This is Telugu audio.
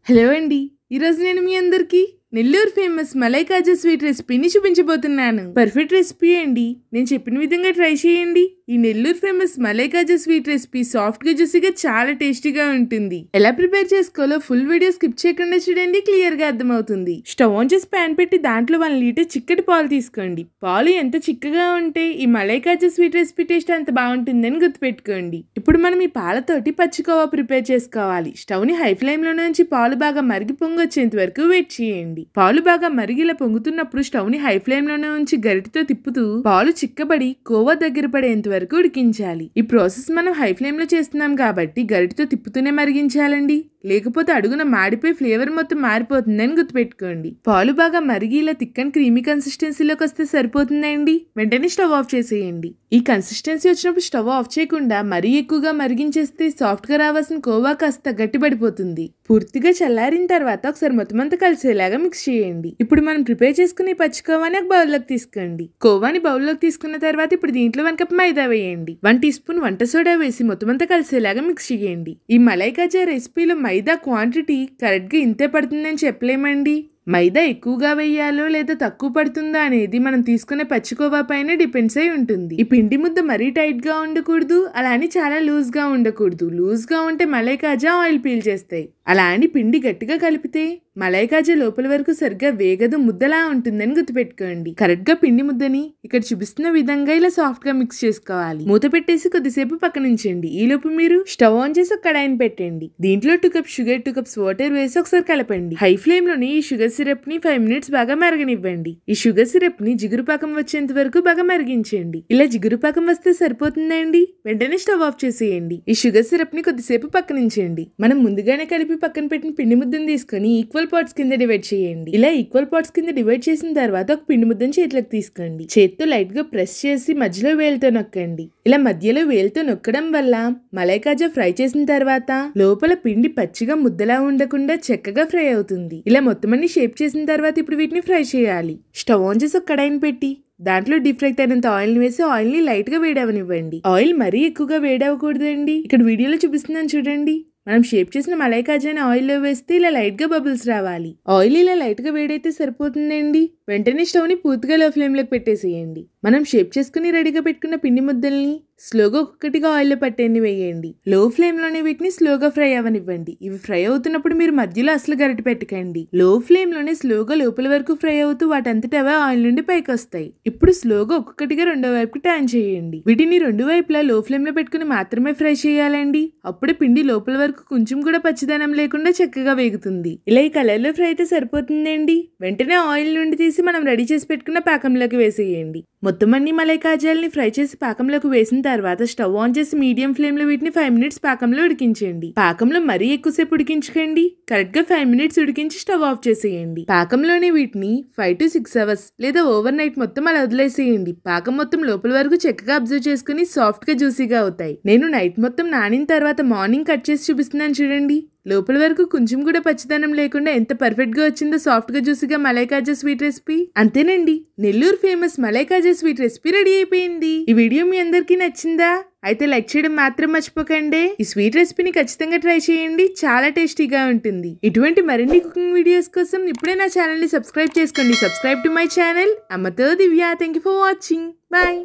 హలో అండి, ఈరోజు నేను మీ అందరికీ నెల్లూరు ఫేమస్ మలై కాజా స్వీట్ రెసిపీని చూపించబోతున్నాను. పర్ఫెక్ట్ రెసిపీ అండి. నేను చెప్పిన విధంగా ట్రై చేయండి. ఈ Nellore famous malai kaja sweet recipe soft గా జ్యూసీగా చాలా టేస్టీగా ఉంటుంది. ఎలా ప్రిపేర్ చేసుకోవాలో ఫుల్ వీడియో స్కిప్ చేయకుండా చూడండి, క్లియర్ గా అర్థమవుతుంది. స్టవ్ ఆన్ చేసి ప్యాన్ పెట్టి దాంట్లో 1 లీటర్ చిక్కటి పాలు తీసుకోండి. పాలు ఎంత చిక్కగా ఉంటే ఈ malai kaja sweet recipe taste అంత బాగుంటుందని గుర్తుపెట్టుకోండి. ఇప్పుడు మనం ఈ పాలతోటి పచ్చికోవా ప్రిపేర్ చేసుకోవాలి. స్టవ్ ని హై ఫ్లేమ్ లో నుంచి పాలు బాగా మరిగి పొంగొచ్చేంత వరకు వెయిట్ చేయండి. పాలు బాగా మరిగిలా పొంగుతున్నప్పుడు స్టవ్ ని హై ఫ్లేమ్ లోనే ఉంచి గరిటెతో తిప్పుతూ పాలు చిక్కబడి కోవా దగ్గర పడేంత వరకు ఉడికించాలి. ఈ ప్రాసెస్ మనం హై ఫ్లేమ్ లో చేస్తున్నాం కాబట్టి గరిటెతో తిప్పుతూనే మరిగించాలండి, లేకపోతే అడుగున మాడిపోయి ఫ్లేవర్ మొత్తం మారిపోతుందని గుర్తుపెట్టుకోండి. పాలు బాగా మరిగి ఇలా థిక్ క్రీమీ కన్సిస్టెన్సీలోకి వస్తే సరిపోతుందండి. వెంటనే స్టవ్ ఆఫ్ చేసేయండి. ఈ కన్సిస్టెన్సీ వచ్చినప్పుడు స్టవ్ ఆఫ్ చేయకుండా మరీ ఎక్కువగా మరిగించేస్తే సాఫ్ట్ గా రావాల్సిన కోవా కాస్త గట్టిపడిపోతుంది. పూర్తిగా చల్లారిన తర్వాత ఒకసారి మొత్తం అంతా కలిసేలాగా మిక్స్ చేయండి. ఇప్పుడు మనం ప్రిపేర్ చేసుకునే పచ్చి కోవాని ఒక బౌల్లోకి తీసుకోండి. కోవాని బౌల్లోకి తీసుకున్న తర్వాత ఇప్పుడు దీంట్లో 1 కప్ మైదా వేయండి. 1 టీ స్పూన్ వంట సోడా వేసి మొత్తం అంతా కలిసేలాగా మిక్స్ చేయండి. ఈ మలై కాజా రెసిపీలో మైదా క్వాంటిటీ కరెక్ట్ గా ఇంతే పడుతుందని చెప్పలేమండి. మైదా ఎక్కువగా వేయాలో లేదా తక్కువ పడుతుందా అనేది మనం తీసుకునే పచ్చికోవా పైన డిపెండ్స్ అయి ఉంటుంది. ఈ పిండి ముద్ద మరీ టైట్ గా ఉండకూడదు, అలా అని చాలా లూజ్ గా ఉండకూడదు. లూజ్ గా ఉంటే మలై కాజా ఆయిల్ పీల్ చేస్తాయి. అలా అని పిండి గట్టిగా కలిపితే మలై కాజా లోపల వరకు సరిగ్గా వేగదు, ముద్దలా ఉంటుందని గుర్తుపెట్టుకోండి. కరెక్ట్ గా పిండి ముద్దని ఇక్కడ చూపిస్తున్న విధంగా ఇలా సాఫ్ట్ గా మిక్స్ చేసుకోవాలి. మూత పెట్టేసి కొద్దిసేపు పక్కనుంచండి. ఈ లోపు మీరు స్టవ్ ఆన్ చేసి ఒక కడాయిని పెట్టండి. దీంట్లో 2 కప్స్ షుగర్, 2 కప్స్ వాటర్ వేసి ఒకసారి కలపండి. హై ఫ్లేమ్ లోని ఈ షుగర్ సిరప్ ని 5 మినిట్స్ బాగా మరగనివ్వండి. ఈ షుగర్ సిరప్ ని జిగురు పాకం వచ్చేంత వరకు బాగా మరిగించండి. ఇలా జిగురు పాకం వస్తే సరిపోతుందండి. వెంటనే స్టవ్ ఆఫ్ చేసేయండి. ఈ షుగర్ సిరప్ ని కొద్దిసేపు పక్కనుంచండి. మనం ముందుగానే కలిపి పక్కన పెట్టిన పిండి ముద్దను తీసుకుని ఈక్వల్ పార్ట్స్ కింద డివైడ్ చేయండి. ఇలా ఈక్వల్ పార్ట్స్ కింద డివైడ్ చేసిన తర్వాత ఒక పిండి ముద్దను చేతిలోకి తీసుకోండి. చేతితో లైట్ గా ప్రెస్ చేసి మధ్యలో వేలుతో నొక్కండి. ఇలా మధ్యలో వేలుతో నొక్కడం వల్ల మలై కాజా ఫ్రై చేసిన తర్వాత లోపల పిండి పచ్చిగా ముద్దలా ఉండకుండా చక్కగా ఫ్రై అవుతుంది. ఇలా మొత్తం అన్ని షేప్ చేసిన తర్వాత ఇప్పుడు వీటిని ఫ్రై చేయాలి. స్టవ్ ఆన్ చేసి ఒక కడాయిని పెట్టి దాంట్లో డీప్ ఫ్రై తగినంత ఆయిల్ ని వేసి ఆయిల్ ని లైట్ గా వేడవనివ్వండి. ఆయిల్ మరీ ఎక్కువగా వేడవకూడదండి. ఇక్కడ వీడియోలో చూపిస్తున్నాను చూడండి. మనం షేప్ చేసిన మలై కాజాని ఆయిల్లో వేస్తే ఇలా లైట్ గా బబుల్స్ రావాలి. ఆయిల్ ఇలా లైట్ గా వేడైతే సరిపోతుందండి. వెంటనే స్టవ్ ని పూర్తిగా లో ఫ్లేమ్ లోకి పెట్టేసేయండి. మనం షేప్ చేసుకుని రెడీగా పెట్టుకున్న పిండి ముద్దల్ని స్లోగా ఒక్కొక్కటిగా ఆయిల్లో పట్టేని వేయండి. లో ఫ్లేమ్ లోనే వీటిని స్లోగా ఫ్రై అవ్వనివ్వండి. ఇవి ఫ్రై అవుతున్నప్పుడు మీరు మధ్యలో అసలు గరిటె పెట్టకండి. లో ఫ్లేమ్ లోనే స్లోగా లోపల వరకు ఫ్రై అవుతూ వాటంతటా అవే ఆయిల్ నుండి పైకి వస్తాయి. ఇప్పుడు స్లోగా ఒక్కొక్కటిగా రెండో వైపుకి టర్న్ చేయండి. వీటిని 2 వైపులా లో ఫ్లేమ్ లో పెట్టుకుని మాత్రమే ఫ్రై చేయాలండి. అప్పుడే పిండి లోపల వరకు కొంచెం కూడా పచ్చిదనం లేకుండా చక్కగా వేగుతుంది. ఇలా ఈ కలర్ లో ఫ్రై అయితే సరిపోతుందండి. వెంటనే ఆయిల్ నుండి తీసి మనం రెడీ చేసి పెట్టుకున్న పాకంలోకి వేసేయండి. మొత్తం అన్ని మలై కాజాలని ఫ్రై చేసి పాకంలోకి వేసిన తర్వాత స్టవ్ ఆన్ చేసి మీడియం ఫ్లేమ్ లో వీటిని 5 మినిట్స్ పాకంలో ఉడికించండి. పాకంలో మరీ ఎక్కువసేపు ఉడికించకండి. కరెక్ట్ గా 5 మినిట్స్ ఉడికించి స్టవ్ ఆఫ్ చేసేయండి. పాకంలోనే వీటిని 5 to 6 అవర్స్ లేదా ఓవర్ నైట్ మొత్తం అలా వదిలేసేయండి. పాకం మొత్తం లోపల వరకు చక్కగా అబ్జర్వ్ చేసుకుని సాఫ్ట్ గా జ్యూసీగా అవుతాయి. నేను నైట్ మొత్తం నానిన తర్వాత మార్నింగ్ కట్ చేసి చూపిస్తున్నాను చూడండి. లోపల వరకు కొంచెం కూడా పచ్చిదనం లేకుండా ఎంత పర్ఫెక్ట్ గా వచ్చిందో సాఫ్ట్ గా జ్యూసీగా మలై కాజా స్వీట్ రెసిపీ. అంతేనండి, Nellore famous malai kaja sweet recipe ready అయిపోయింది. ఈ వీడియో మీ అందరికీ నచ్చిందా? అయితే లైక్ చేయడం మాత్రం మర్చిపోకండి. ఈ స్వీట్ రెసిపీని ఖచ్చితంగా ట్రై చేయండి, చాలా టేస్టీగా ఉంటుంది. ఇటువంటి మరిన్ని కుకింగ్ వీడియోస్ కోసం ఇప్పుడే నా ఛానల్ ని సబ్స్క్రైబ్ చేసుకోండి. సబ్స్క్రైబ్ టు మై ఛానల్ అమ్మతో Divya. Thank you for watching. Bye.